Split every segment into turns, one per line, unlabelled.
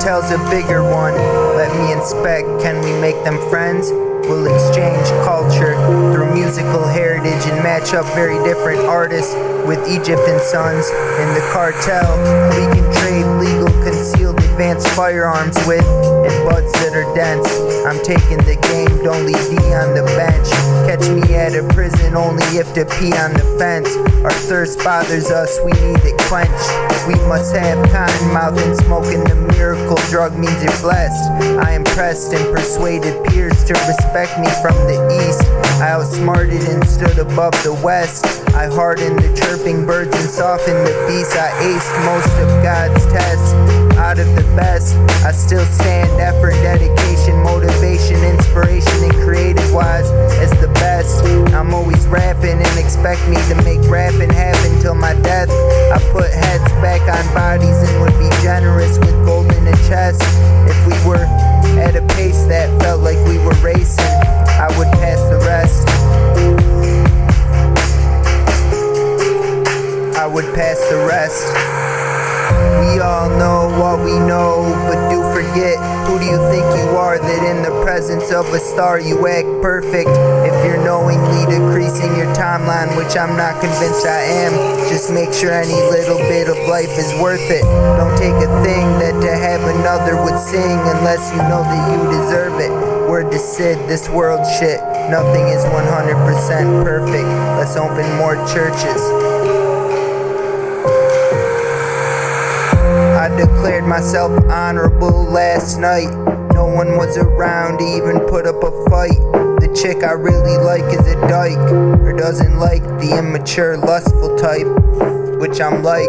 cartel's a bigger one. Let me inspect, can we make them friends? We'll exchange culture through musical heritage and match up very different artists with Egypt and Sons. In the cartel, we can trade legal concealed advanced firearms with and buds that are dense. I'm taking the game, don't leave D on the bench. Catch me at a prison only if to pee on the fence. Our thirst bothers us, we need it quenched. We must have cotton mouth and smoking the miracle drug means you're blessed. I impressed and persuaded peers to respect me from the east. I outsmarted and stood above the west. I hardened the chirping birds and softened the beast. I aced most of God's tests. Out of the best, I still stand. Effort, dedication, motivation, inspiration, and creative wise as the best. I'm always rapping and expect me to make rapping happen till my death. I put heads back on bodies and would be generous with gold in the chest. If we were at a pace that felt like we were racing, I would pass the rest. I would pass the rest. We all know what we know, but do forget, who do you think you are that in the presence of a star you act perfect? If you're knowingly decreasing your timeline, which I'm not convinced I am, just make sure any little bit of life is worth it. Don't take a thing that to have another would sing unless you know that you deserve it. Word to Sid, this world shit, nothing is 100% perfect. Let's open more churches. I declared myself honorable last night. No one was around to even put up a fight. The chick I really like is a dyke, or doesn't like the immature, lustful type, which I'm like.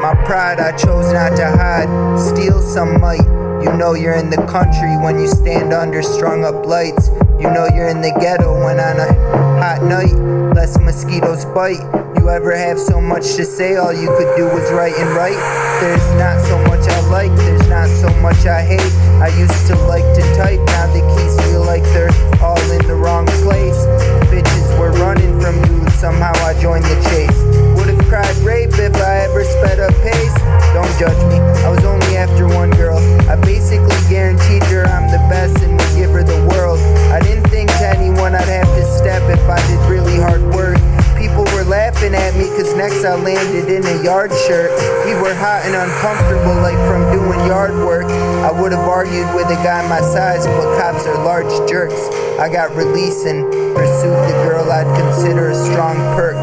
My pride I chose not to hide, steal some might. You know you're in the country when you stand under strung up lights. You know you're in the ghetto when on a hot night less mosquitoes bite. You ever have so much to say all you could do was write and write? There's not so much I like, there's not so much I hate. I used to like to type, now the keys feel like they're all in the wrong place. Bitches were running from you, somehow I joined the chase. Would've cried rape if I ever sped up pace. Don't judge me, I was only after one girl. I basically guaranteed her I'm the best and would give her the world. I didn't think to anyone I'd have to step if I did really hard work. People were laughing at me cause next I landed in a yard shirt. We were hot and uncomfortable like from doing yard work. I would've argued with a guy my size, but cops are large jerks. I got released and pursued the girl I'd consider a strong perk.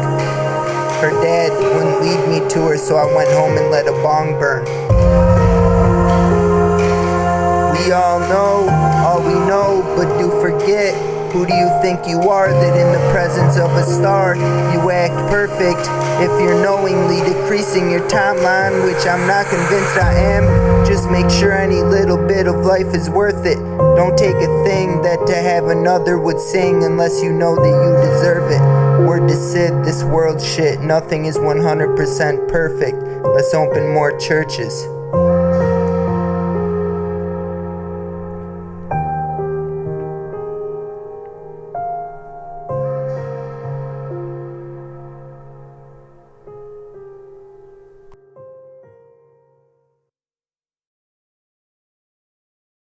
Her dad wouldn't lead me to her, so I went home and let a bong burn. We all know, all we know, but do forget. Who do you think you are that in the presence of a star you act perfect? If you're knowingly decreasing your timeline, which I'm not convinced I am, just make sure any little bit of life is worth it. Don't take a thing that to have another would sing unless you know that you deserve it. Word to Sid, this world shit, nothing is 100% perfect. Let's open more churches.